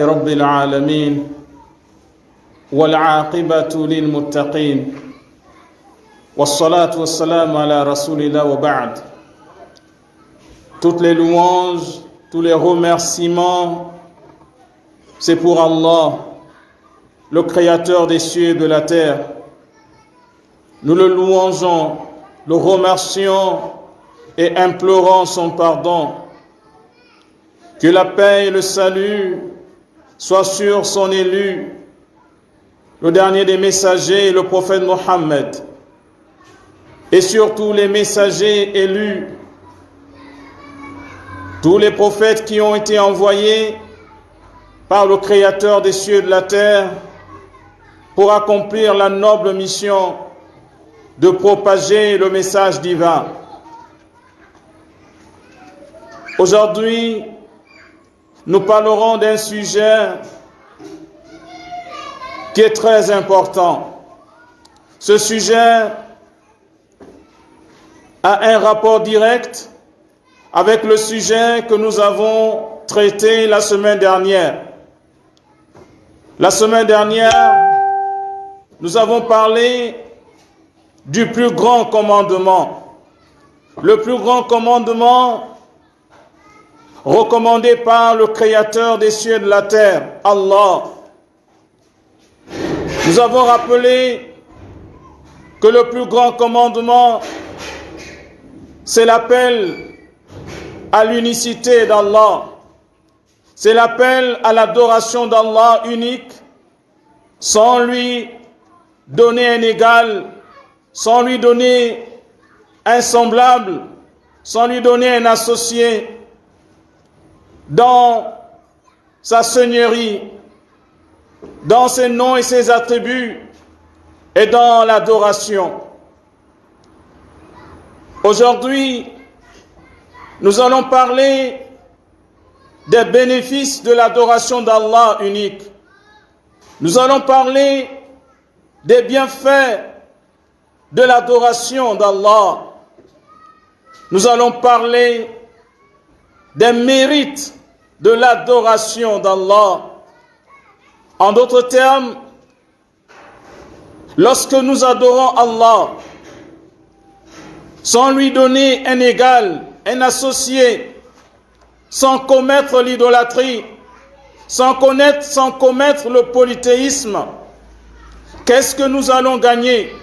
رب العالمين والعاقبة للمتقين والصلاة والسلام على رسول الله وبعد. Toutes les louanges, tous les remerciements, c'est pour Allah, le créateur des cieux et de la terre. Nous le louangeons, le remercions et implorons son pardon. Que la paix et le salut soient sur son élu, le dernier des messagers, le prophète Mohammed, et surtout les messagers élus, tous les prophètes qui ont été envoyés par le Créateur des cieux et de la terre pour accomplir la noble mission de propager le message divin. Aujourd'hui, nous parlerons d'un sujet qui est très important. Ce sujet a un rapport direct avec le sujet que nous avons traité la semaine dernière. La semaine dernière, nous avons parlé du plus grand commandement. Le plus grand commandement recommandé par le Créateur des cieux et de la terre, Allah. Nous avons rappelé que le plus grand commandement, c'est l'appel à l'unicité d'Allah. C'est l'appel à l'adoration d'Allah unique, sans lui donner un égal, sans lui donner un semblable, sans lui donner un associé, dans sa seigneurie, dans ses noms et ses attributs, et dans l'adoration. Aujourd'hui, nous allons parler des bénéfices de l'adoration d'Allah unique. Nous allons parler des bienfaits de l'adoration d'Allah. Nous allons parler des mérites de l'adoration d'Allah. En d'autres termes, lorsque nous adorons Allah, sans lui donner un égal, un associé, sans commettre l'idolâtrie, sans commettre le polythéisme, qu'est-ce que nous allons gagner?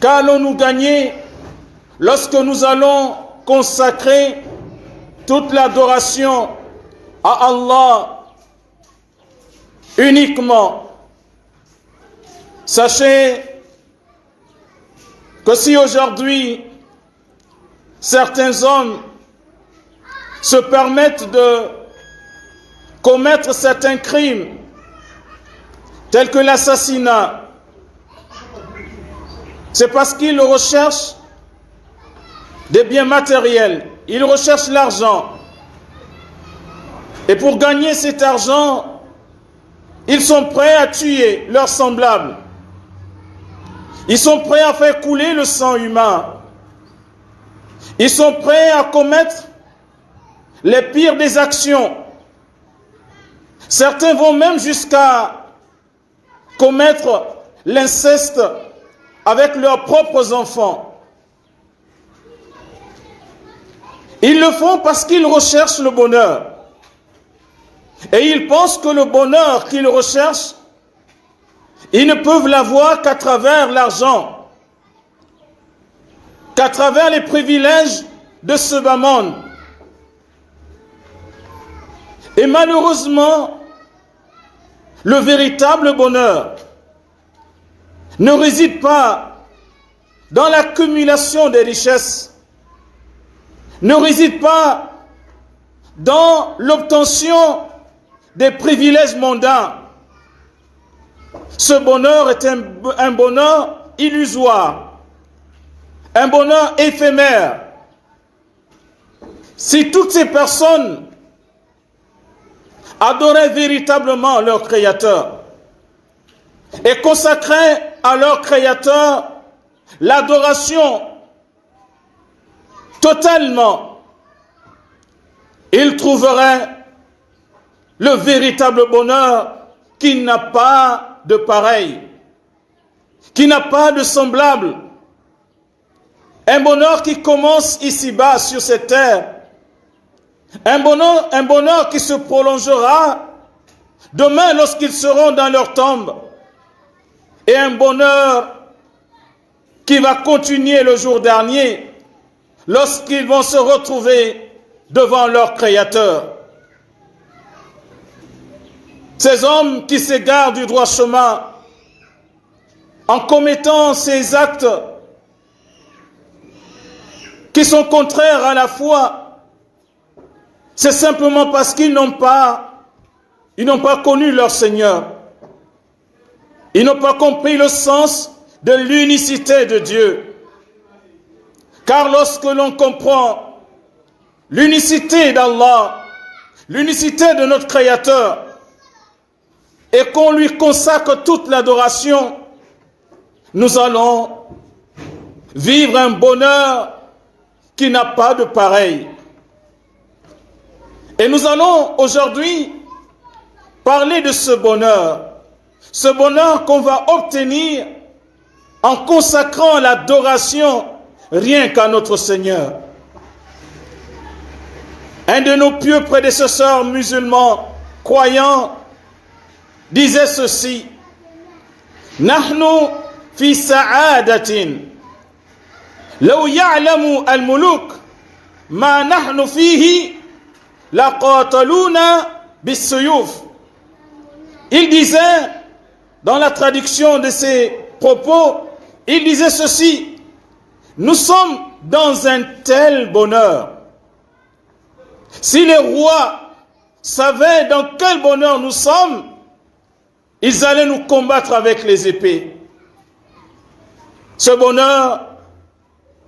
Qu'allons-nous gagner lorsque nous allons consacrer toute l'adoration à Allah uniquement? Sachez que si aujourd'hui certains hommes se permettent de commettre certains crimes tels que l'assassinat, c'est parce qu'ils recherchent des biens matériels, ils recherchent l'argent. Et pour gagner cet argent, ils sont prêts à tuer leurs semblables. Ils sont prêts à faire couler le sang humain. Ils sont prêts à commettre les pires des actions. Certains vont même jusqu'à commettre l'inceste avec leurs propres enfants. Ils le font parce qu'ils recherchent le bonheur. Et ils pensent que le bonheur qu'ils recherchent, ils ne peuvent l'avoir qu'à travers l'argent, qu'à travers les privilèges de ce bas monde. Et malheureusement, le véritable bonheur ne réside pas dans l'accumulation des richesses, ne réside pas dans l'obtention des privilèges mondains. Ce bonheur est un bonheur illusoire, un bonheur éphémère. Si toutes ces personnes adoraient véritablement leur Créateur et consacraient à leur Créateur l'adoration totalement, ils trouveraient le véritable bonheur qui n'a pas de pareil, qui n'a pas de semblable. Un bonheur qui commence ici-bas sur cette terre. Un bonheur qui se prolongera demain lorsqu'ils seront dans leur tombe. Et un bonheur qui va continuer le jour dernier lorsqu'ils vont se retrouver devant leur Créateur. Ces hommes qui s'égarent du droit chemin en commettant ces actes qui sont contraires à la foi, c'est simplement parce qu'ils n'ont pas connu leur Seigneur. Ils n'ont pas compris le sens de l'unicité de Dieu. Car lorsque l'on comprend l'unicité d'Allah, l'unicité de notre Créateur, et qu'on lui consacre toute l'adoration, nous allons vivre un bonheur qui n'a pas de pareil. Et nous allons aujourd'hui parler de ce bonheur qu'on va obtenir en consacrant l'adoration rien qu'à notre Seigneur. Un de nos pieux prédécesseurs musulmans, croyants, disait ceci: Nahnu fi sa'adatin law ya'lamu al-muluk ma nahnu fihi laqataluna bis-suyuf. Il disait, dans la traduction de ses propos, il disait ceci: nous sommes dans un tel bonheur. Si les rois savaient dans quel bonheur nous sommes, ils allaient nous combattre avec les épées. Ce bonheur,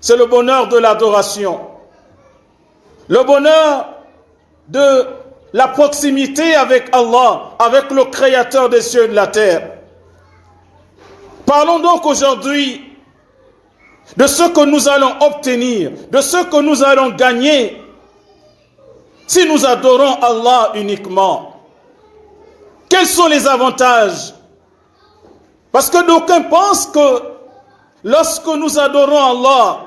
c'est le bonheur de l'adoration. Le bonheur de la proximité avec Allah, avec le Créateur des cieux et de la terre. Parlons donc aujourd'hui de ce que nous allons obtenir, de ce que nous allons gagner si nous adorons Allah uniquement. Quels sont les avantages? Parce que d'aucuns pensent que lorsque nous adorons Allah,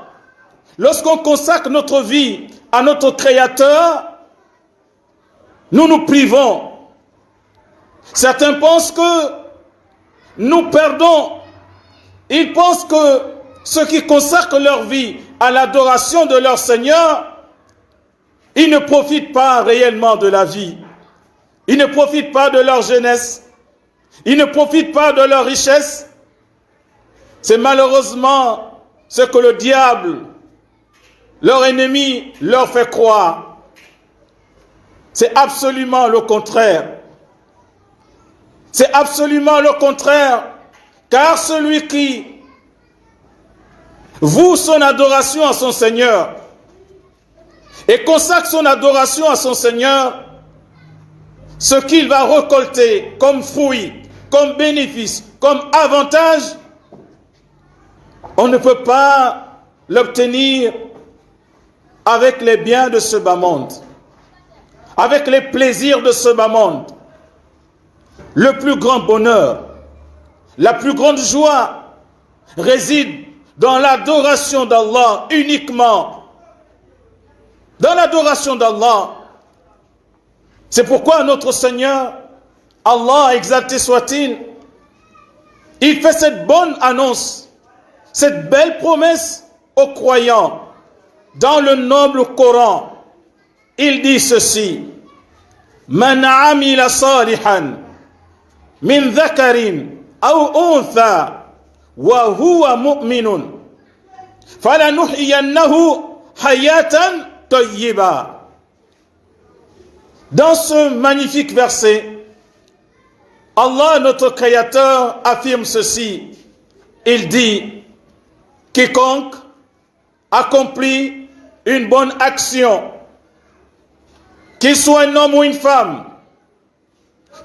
lorsqu'on consacre notre vie à notre Créateur, nous nous privons. Certains pensent que nous perdons. Ils pensent que ceux qui consacrent leur vie à l'adoration de leur Seigneur, ils ne profitent pas réellement de la vie. Ils ne profitent pas de leur jeunesse. Ils ne profitent pas de leur richesse. C'est malheureusement ce que le diable, leur ennemi, leur fait croire. C'est absolument le contraire. C'est absolument le contraire. Car celui qui voue son adoration à son Seigneur et consacre son adoration à son Seigneur, ce qu'il va récolter comme fruit, comme bénéfice, comme avantage, on ne peut pas l'obtenir avec les biens de ce bas monde, avec les plaisirs de ce bas monde. Le plus grand bonheur, la plus grande joie réside dans l'adoration d'Allah uniquement. Dans l'adoration d'Allah. C'est pourquoi notre Seigneur, Allah exalté soit-il, il fait cette bonne annonce, cette belle promesse aux croyants dans le noble Coran. Il dit ceci: Man amila salihan min dhakarin aw untha wa huwa mu'minun falanuhyiyannahu hayatan tayyiba. Dans ce magnifique verset, Allah, notre Créateur, affirme ceci. Il dit: quiconque accomplit une bonne action, qu'il soit un homme ou une femme,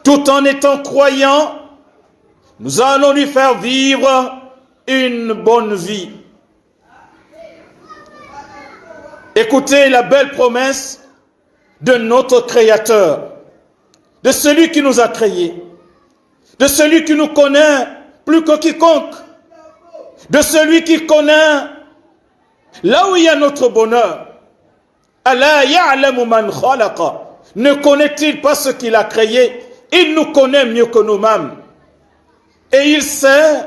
tout en étant croyant, nous allons lui faire vivre une bonne vie. Écoutez la belle promesse de notre Créateur. de celui qui nous a créés, de celui qui nous connaît plus que quiconque, de celui qui connaît là où il y a notre bonheur. Ala ya'lamu man khalaqa. Ne connaît-il pas ce qu'il a créé? Il nous connaît mieux que nous-mêmes. Et il sait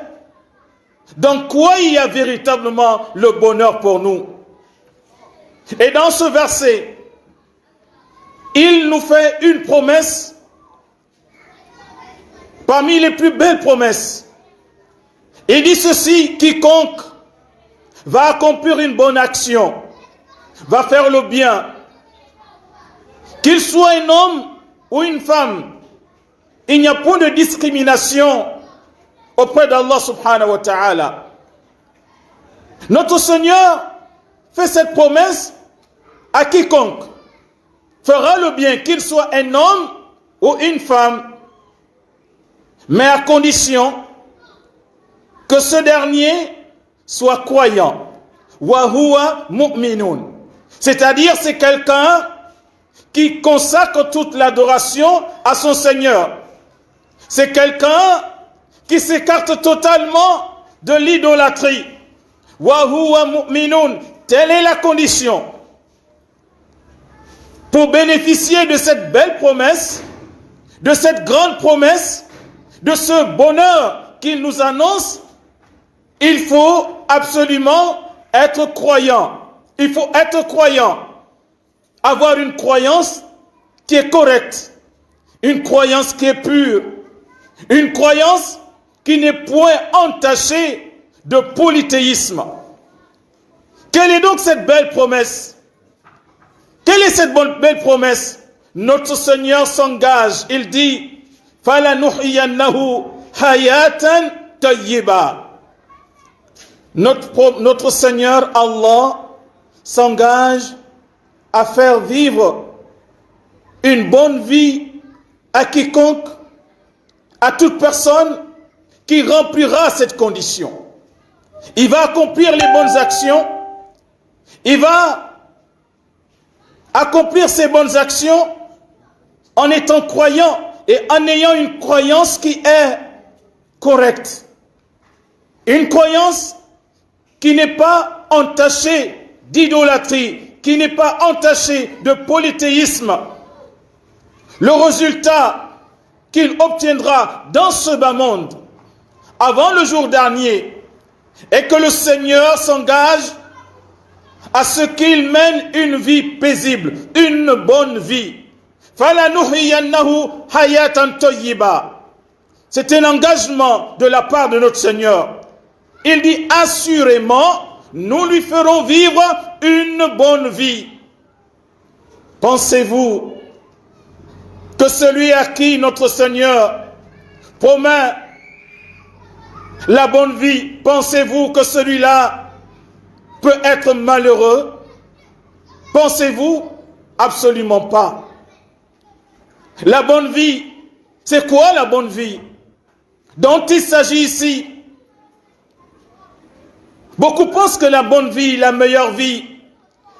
dans quoi il y a véritablement le bonheur pour nous. Et dans ce verset, il nous fait une promesse parmi les plus belles promesses. Il dit ceci: quiconque va accomplir une bonne action, va faire le bien, qu'il soit un homme ou une femme, il n'y a point de discrimination auprès d'Allah subhanahu wa ta'ala. Notre Seigneur fait cette promesse à quiconque fera le bien, qu'il soit un homme ou une femme, mais à condition que ce dernier soit croyant. Wa huwa mu'minun. C'est-à-dire, c'est quelqu'un qui consacre toute l'adoration à son Seigneur. C'est quelqu'un qui s'écarte totalement de l'idolâtrie. Wa huwa mu'minun. Telle est la condition. Pour bénéficier de cette belle promesse, de cette grande promesse, de ce bonheur qu'il nous annonce, il faut absolument être croyant. Il faut être croyant. Avoir une croyance qui est correcte. Une croyance qui est pure. Une croyance qui n'est point entachée de polythéisme. Quelle est donc cette belle promesse? Quelle est cette belle promesse? Notre Seigneur s'engage. Il dit: فَلَنُحْيَنَّهُ حَيَاةً طَيِّبًا. Notre Seigneur Allah s'engage à faire vivre une bonne vie à quiconque, à toute personne qui remplira cette condition. Il va accomplir les bonnes actions, il va accomplir ces bonnes actions en étant croyant et en ayant une croyance qui est correcte. Une croyance qui n'est pas entachée d'idolâtrie, qui n'est pas entachée de polythéisme. Le résultat qu'il obtiendra dans ce bas monde, avant le jour dernier, est que le Seigneur s'engage à ce qu'il mène une vie paisible, une bonne vie. فَلَنُحْيَنَّهُ حَيَاةً طَيِّبًا. C'est un engagement de la part de notre Seigneur. Il dit: assurément, nous lui ferons vivre une bonne vie. Pensez-vous que celui à qui notre Seigneur promet la bonne vie, pensez-vous que celui-là peut être malheureux? Pensez-vous? Absolument pas. La bonne vie, c'est quoi la bonne vie dont il s'agit ici? Beaucoup pensent que la bonne vie, la meilleure vie,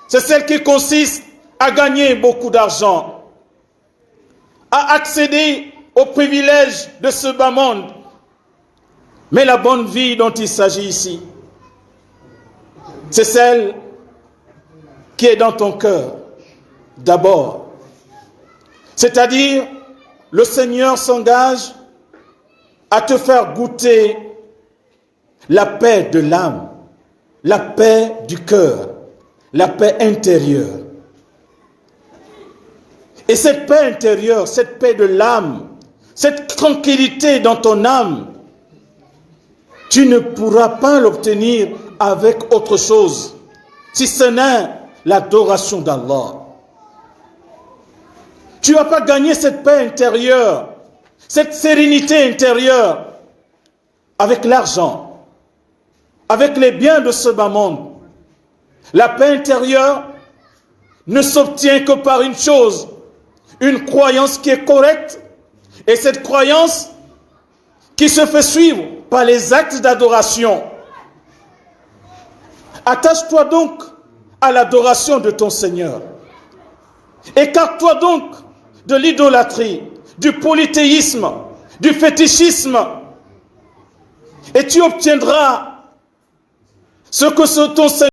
c'est celle qui consiste à gagner beaucoup d'argent, à accéder aux privilèges de ce bas monde. Mais la bonne vie dont il s'agit ici, c'est celle qui est dans ton cœur, d'abord. C'est-à-dire, le Seigneur s'engage à te faire goûter la paix de l'âme, la paix du cœur, la paix intérieure. Et cette paix intérieure, cette paix de l'âme, cette tranquillité dans ton âme, tu ne pourras pas l'obtenir avec autre chose, si ce n'est l'adoration d'Allah. Tu ne vas pas gagner cette paix intérieure, cette sérénité intérieure avec l'argent, avec les biens de ce bas monde. La paix intérieure ne s'obtient que par une chose, une croyance qui est correcte, et cette croyance qui se fait suivre par les actes d'adoration. Attache-toi donc à l'adoration de ton Seigneur. Écarte-toi donc de l'idolâtrie, du polythéisme, du fétichisme, et tu obtiendras ce que ton Seigneur